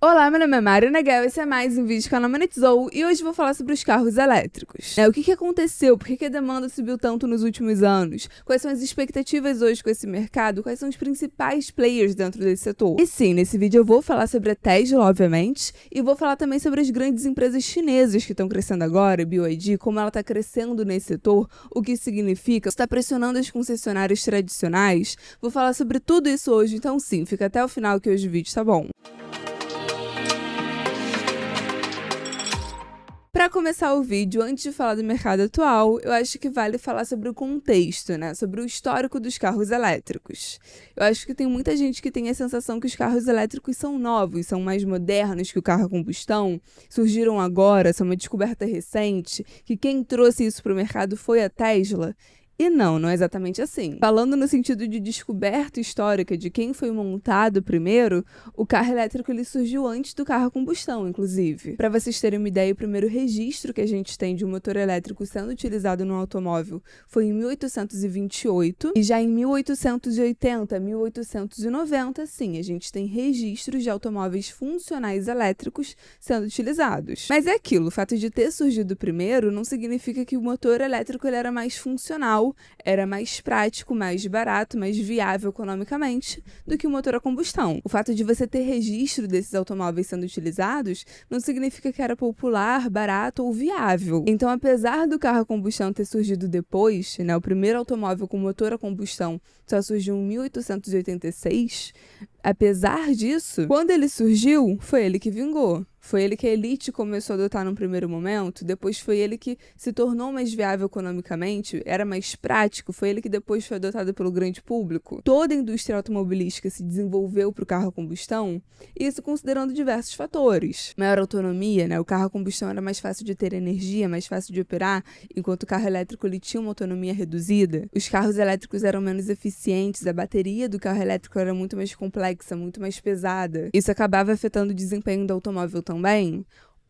Olá, meu nome é Mari Neguel, esse é mais um vídeo que ela monetizou e hoje vou falar sobre os carros elétricos. O que aconteceu? Por que a demanda subiu tanto nos últimos anos? Quais são as expectativas hoje com esse mercado? Quais são os principais players dentro desse setor? E sim, nesse vídeo eu vou falar sobre a Tesla, obviamente, e vou falar também sobre as grandes empresas chinesas que estão crescendo agora, BYD, como ela está crescendo nesse setor, o que isso significa, está pressionando as concessionárias tradicionais. Vou falar sobre tudo isso hoje, então sim, fica até o final que hoje o vídeo tá bom. Para começar o vídeo, antes de falar do mercado atual, eu acho que vale falar sobre o contexto, né? Sobre o histórico dos carros elétricos. Eu acho que tem muita gente que tem a sensação que os carros elétricos são novos, são mais modernos que o carro a combustão, surgiram agora, são uma descoberta recente, que quem trouxe isso para o mercado foi a Tesla. E não é exatamente assim. Falando no sentido de descoberta histórica de quem foi montado primeiro, o carro elétrico ele surgiu antes do carro a combustão, inclusive. Para vocês terem uma ideia, o primeiro registro que a gente tem de um motor elétrico sendo utilizado no automóvel foi em 1828, e já em 1880, 1890, sim, a gente tem registros de automóveis funcionais elétricos sendo utilizados. Mas é aquilo, o fato de ter surgido primeiro não significa que o motor elétrico ele era mais funcional, era mais prático, mais barato, mais viável economicamente do que o motor a combustão. O fato de você ter registro desses automóveis sendo utilizados não significa que era popular, barato ou viável. Então, apesar do carro a combustão ter surgido depois, né, o primeiro automóvel com motor a combustão só surgiu em 1886, apesar disso, quando ele surgiu, foi ele que vingou. Foi ele que a elite começou a adotar num primeiro momento, depois foi ele que se tornou mais viável economicamente, era mais prático, foi ele que depois foi adotado pelo grande público. Toda a indústria automobilística se desenvolveu para o carro a combustão, isso considerando diversos fatores. Maior autonomia, né? O carro a combustão era mais fácil de ter energia, mais fácil de operar, enquanto o carro elétrico ele tinha uma autonomia reduzida. Os carros elétricos eram menos eficientes, a bateria do carro elétrico era muito mais complexa, muito mais pesada. Isso acabava afetando o desempenho do automóvel também.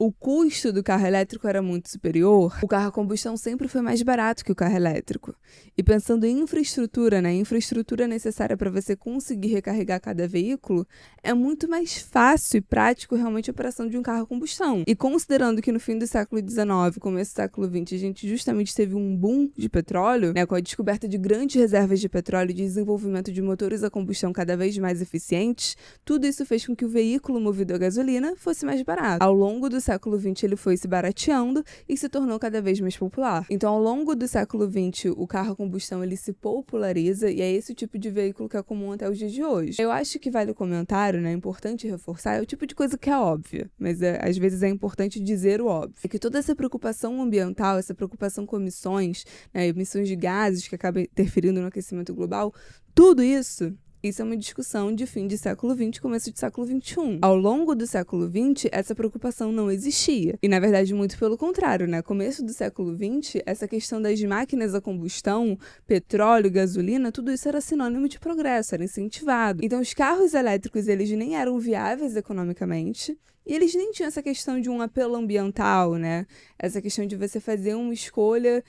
O custo do carro elétrico era muito superior, o carro a combustão sempre foi mais barato que o carro elétrico. E pensando em infraestrutura, né, infraestrutura necessária para você conseguir recarregar cada veículo, é muito mais fácil e prático realmente a operação de um carro a combustão. E considerando que no fim do século XIX, começo do século XX, a gente justamente teve um boom de petróleo, né, com a descoberta de grandes reservas de petróleo e desenvolvimento de motores a combustão cada vez mais eficientes, tudo isso fez com que o veículo movido a gasolina fosse mais barato. Ao longo do século XX ele foi se barateando e se tornou cada vez mais popular. Então, ao longo do século XX, o carro a combustão ele se populariza e é esse o tipo de veículo que é comum até os dias de hoje. Eu acho que vale o comentário, né? É importante reforçar, é o tipo de coisa que é óbvia, mas às vezes é importante dizer o óbvio. É que toda essa preocupação ambiental, essa preocupação com emissões, né, emissões de gases que acabam interferindo no aquecimento global, tudo isso é uma discussão de fim de século XX e começo de século XXI. Ao longo do século XX, essa preocupação não existia. E, na verdade, muito pelo contrário, né? Começo do século XX, essa questão das máquinas a combustão, petróleo, gasolina, tudo isso era sinônimo de progresso, era incentivado. Então, os carros elétricos, eles nem eram viáveis economicamente, e eles nem tinham essa questão de um apelo ambiental, né? Essa questão de você fazer uma escolha,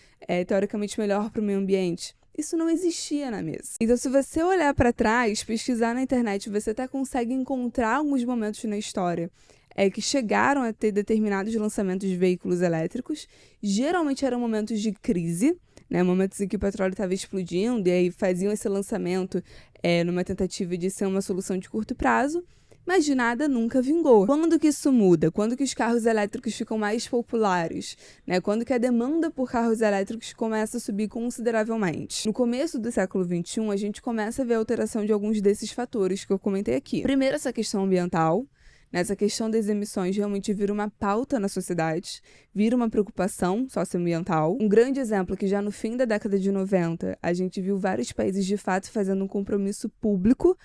teoricamente, melhor para o meio ambiente. Isso não existia na mesa. Então, se você olhar para trás, pesquisar na internet, você até consegue encontrar alguns momentos na história que chegaram a ter determinados lançamentos de veículos elétricos. Geralmente eram momentos de crise, né? Momentos em que o petróleo estava explodindo e aí faziam esse lançamento numa tentativa de ser uma solução de curto prazo. Mas de nada nunca vingou. Quando que isso muda? Quando que os carros elétricos ficam mais populares? Né? Quando que a demanda por carros elétricos começa a subir consideravelmente? No começo do século XXI, a gente começa a ver a alteração de alguns desses fatores que eu comentei aqui. Primeiro, essa questão ambiental. Nessa questão das emissões realmente vira uma pauta na sociedade, vira uma preocupação socioambiental. Um grande exemplo é que já no fim da década de 90, a gente viu vários países de fato fazendo um compromisso público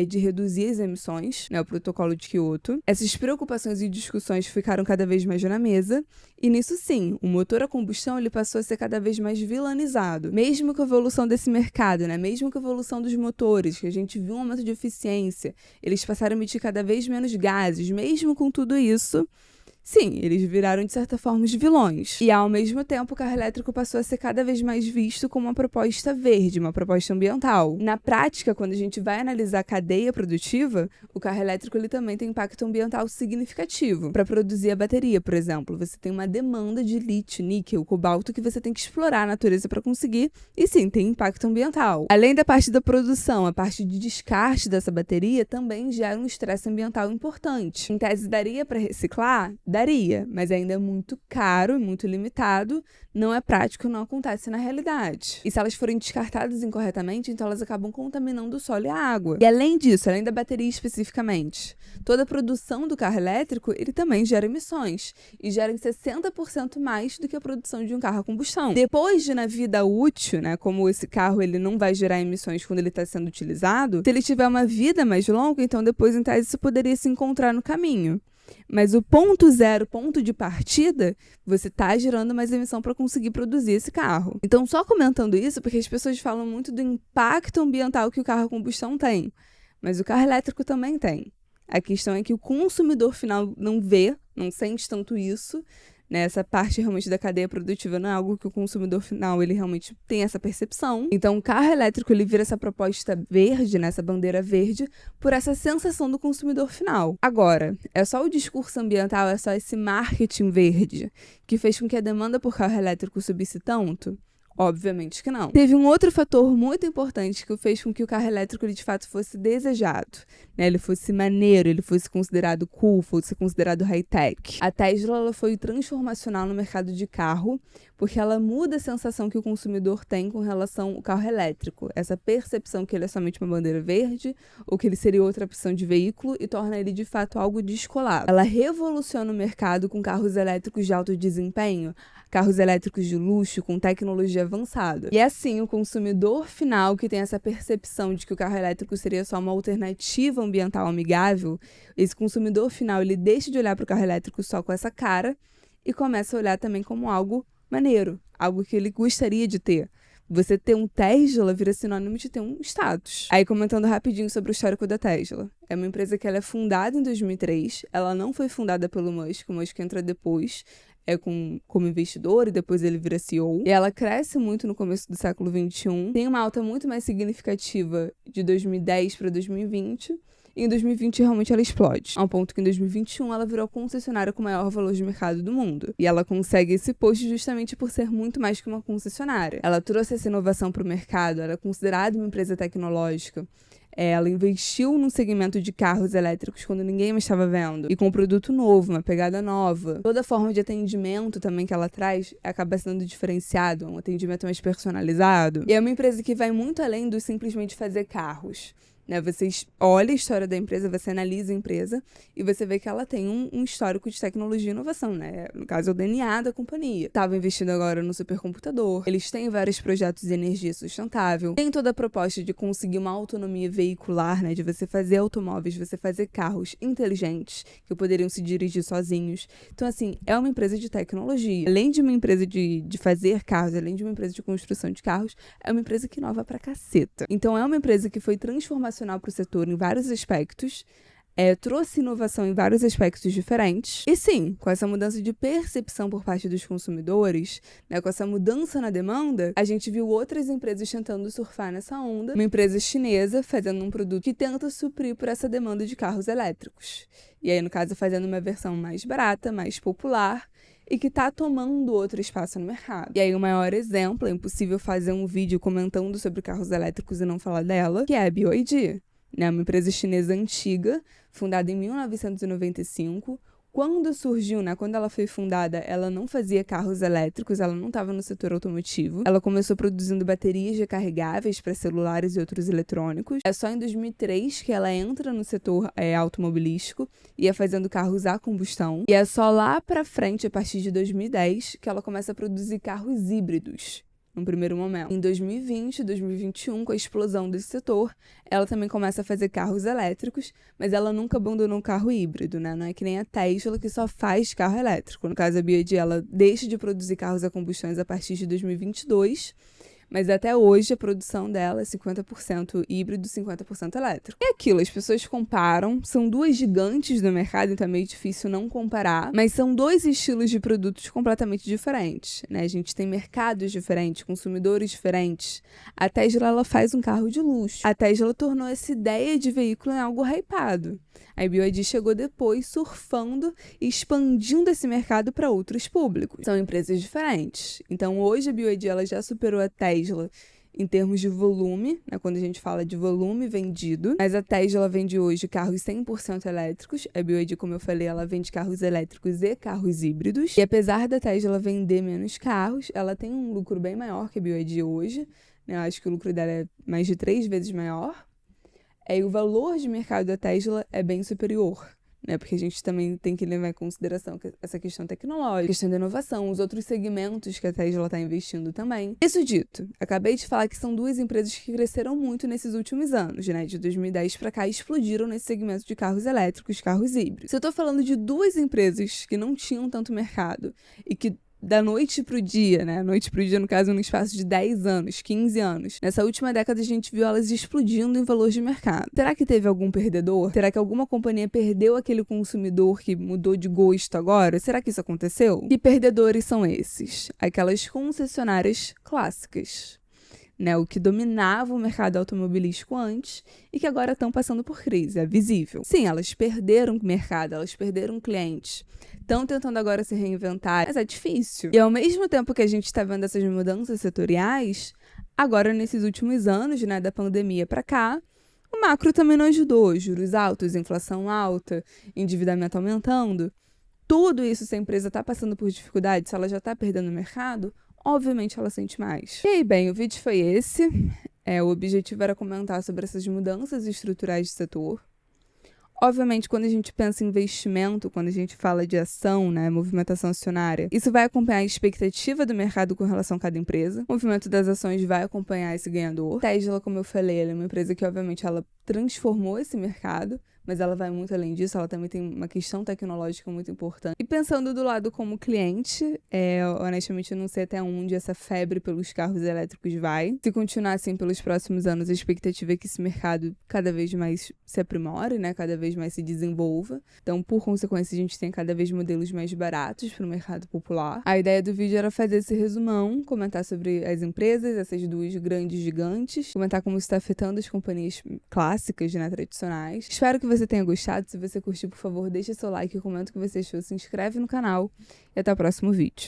de reduzir as emissões, né, o protocolo de Kyoto. Essas preocupações e discussões ficaram cada vez mais na mesa, e nisso sim, o motor a combustão ele passou a ser cada vez mais vilanizado. Mesmo com a evolução desse mercado, né, mesmo com a evolução dos motores, que a gente viu um aumento de eficiência, eles passaram a emitir cada vez menos gases, mesmo com tudo isso, sim, eles viraram de certa forma os vilões. E ao mesmo tempo o carro elétrico passou a ser cada vez mais visto como uma proposta verde, uma proposta ambiental. Na prática, quando a gente vai analisar a cadeia produtiva, o carro elétrico ele também tem impacto ambiental significativo. Para produzir a bateria, por exemplo, você tem uma demanda de lítio, níquel, cobalto que você tem que explorar a natureza para conseguir, e sim, tem impacto ambiental. Além da parte da produção, a parte de descarte dessa bateria também gera um estresse ambiental importante. Em tese, daria para reciclar? Daria, mas ainda é muito caro, muito limitado, não é prático, não acontece na realidade. E se elas forem descartadas incorretamente, então elas acabam contaminando o solo e a água. E além disso, além da bateria especificamente, toda a produção do carro elétrico, ele também gera emissões, e gera em 60% mais do que a produção de um carro a combustão. Depois de, na vida útil, né, como esse carro ele não vai gerar emissões quando ele está sendo utilizado, se ele tiver uma vida mais longa, então depois, em tese, isso poderia se encontrar no caminho. Mas o ponto zero, ponto de partida, você está gerando mais emissão para conseguir produzir esse carro. Então, só comentando isso, porque as pessoas falam muito do impacto ambiental que o carro a combustão tem, mas o carro elétrico também tem. A questão é que o consumidor final não vê, não sente tanto isso, né? Essa parte realmente da cadeia produtiva não é algo que o consumidor final ele realmente tem essa percepção. Então, o carro elétrico ele vira essa proposta verde, né? Essa bandeira verde, por essa sensação do consumidor final. Agora, é só o discurso ambiental, é só esse marketing verde que fez com que a demanda por carro elétrico subisse tanto? Obviamente que não. Teve um outro fator muito importante que fez com que o carro elétrico ele, de fato fosse desejado, né? Ele fosse maneiro, ele fosse considerado cool, fosse considerado high-tech. A Tesla ela foi transformacional no mercado de carro porque ela muda a sensação que o consumidor tem com relação ao carro elétrico. Essa percepção que ele é somente uma bandeira verde ou que ele seria outra opção de veículo e torna ele de fato algo descolado. Ela revoluciona o mercado com carros elétricos de alto desempenho, carros elétricos de luxo com tecnologia avançada. E assim, o consumidor final que tem essa percepção de que o carro elétrico seria só uma alternativa ambiental amigável, esse consumidor final ele deixa de olhar para o carro elétrico só com essa cara e começa a olhar também como algo maneiro, algo que ele gostaria de ter. Você ter um Tesla vira sinônimo de ter um status. Aí, comentando rapidinho sobre o histórico da Tesla. É uma empresa que ela é fundada em 2003, ela não foi fundada pelo Musk, o Musk entra depois, como investidor e depois ele vira CEO. E ela cresce muito no começo do século XXI, tem uma alta muito mais significativa de 2010 para 2020, e em 2020 realmente ela explode, ao ponto que em 2021 ela virou a concessionária com o maior valor de mercado do mundo. E ela consegue esse posto justamente por ser muito mais que uma concessionária. Ela trouxe essa inovação para o mercado, ela é considerada uma empresa tecnológica. Ela investiu num segmento de carros elétricos quando ninguém mais estava vendo. E com um produto novo, uma pegada nova. Toda a forma de atendimento também que ela traz acaba sendo diferenciado, um atendimento mais personalizado. E é uma empresa que vai muito além do simplesmente fazer carros. Né? Você olha a história da empresa, você analisa a empresa e você vê que ela tem um histórico de tecnologia e inovação, né? No caso, é o DNA da companhia. Estava investindo agora no supercomputador, eles têm vários projetos de energia sustentável, tem toda a proposta de conseguir uma autonomia veicular, né? De você fazer automóveis, você fazer carros inteligentes que poderiam se dirigir sozinhos. Então, assim, é uma empresa de tecnologia. Além de uma empresa de fazer carros, além de uma empresa de construção de carros, é uma empresa que inova pra caceta. Então, é uma empresa que foi transformacional para o setor em vários aspectos, trouxe inovação em vários aspectos diferentes. E sim, com essa mudança de percepção por parte dos consumidores, né, com essa mudança na demanda, a gente viu outras empresas tentando surfar nessa onda. Uma empresa chinesa fazendo um produto que tenta suprir por essa demanda de carros elétricos. E aí, no caso, fazendo uma versão mais barata, mais popular, e que está tomando outro espaço no mercado. E aí o maior exemplo, é impossível fazer um vídeo comentando sobre carros elétricos e não falar dela, que é a BYD, né? Uma empresa chinesa antiga, fundada em 1995. Quando surgiu, né, quando ela foi fundada, ela não fazia carros elétricos, ela não estava no setor automotivo. Ela começou produzindo baterias recarregáveis para celulares e outros eletrônicos. É só em 2003 que ela entra no setor automobilístico e é fazendo carros a combustão. E é só lá para frente, a partir de 2010, que ela começa a produzir carros híbridos. No primeiro momento. Em 2020, 2021, com a explosão desse setor, ela também começa a fazer carros elétricos, mas ela nunca abandonou o carro híbrido, né? Não é que nem a Tesla, que só faz carro elétrico. No caso, a BYD, ela deixa de produzir carros a combustões a partir de 2022, Mas até hoje a produção dela é 50% híbrido, 50% elétrico. É aquilo, as pessoas comparam, são duas gigantes do mercado, então é meio difícil não comparar, mas são dois estilos de produtos completamente diferentes, né? A gente tem mercados diferentes, consumidores diferentes. A Tesla, ela faz um carro de luxo. A Tesla tornou essa ideia de veículo em algo hypado. A BYD chegou depois surfando e expandindo esse mercado para outros públicos. São empresas diferentes. Então, hoje a BYD ela já superou a Tesla em termos de volume, né, quando a gente fala de volume vendido. Mas a Tesla vende hoje carros 100% elétricos. A BYD, como eu falei, ela vende carros elétricos e carros híbridos. E apesar da Tesla vender menos carros, ela tem um lucro bem maior que a BYD hoje. Né? Eu acho que o lucro dela é mais de 3 vezes maior. E o valor de mercado da Tesla é bem superior, né? Porque a gente também tem que levar em consideração essa questão tecnológica, questão da inovação, os outros segmentos que a Tesla está investindo também. Isso dito, acabei de falar que são duas empresas que cresceram muito nesses últimos anos, né? De 2010 para cá, explodiram nesse segmento de carros elétricos, carros híbridos. Se eu estou falando de duas empresas que não tinham tanto mercado e que da noite pro dia, né? Noite pro dia, no caso, no espaço de 10 anos, 15 anos. Nessa última década, a gente viu elas explodindo em valor de mercado. Será que teve algum perdedor? Será que alguma companhia perdeu aquele consumidor que mudou de gosto agora? Será que isso aconteceu? Que perdedores são esses? Aquelas concessionárias clássicas. Né, o que dominava o mercado automobilístico antes e que agora estão passando por crise, é visível. Sim, elas perderam mercado, elas perderam clientes, estão tentando agora se reinventar, mas é difícil. E ao mesmo tempo que a gente está vendo essas mudanças setoriais, agora nesses últimos anos, né, da pandemia para cá, o macro também não ajudou, juros altos, inflação alta, endividamento aumentando. Tudo isso, se a empresa está passando por dificuldade, se ela já está perdendo o mercado, obviamente ela sente mais. E aí, bem, o vídeo foi esse. O objetivo era comentar sobre essas mudanças estruturais do setor. Obviamente, quando a gente pensa em investimento, quando a gente fala de ação, né, movimentação acionária, isso vai acompanhar a expectativa do mercado com relação a cada empresa. O movimento das ações vai acompanhar esse ganhador. Tesla, como eu falei, ela é uma empresa que, obviamente, ela transformou esse mercado, mas ela vai muito além disso, ela também tem uma questão tecnológica muito importante. E pensando do lado como cliente, honestamente eu não sei até onde essa febre pelos carros elétricos vai. Se continuar assim pelos próximos anos, a expectativa é que esse mercado cada vez mais se aprimore, né? Cada vez mais se desenvolva. Então, por consequência, a gente tem cada vez modelos mais baratos para o mercado popular. A ideia do vídeo era fazer esse resumão, comentar sobre as empresas, essas duas grandes gigantes, comentar como isso está afetando as companhias clássicas, né, tradicionais. Espero que você tenha gostado. Se você curtiu, por favor, deixa seu like, comenta o que você achou, se inscreve no canal e até o próximo vídeo.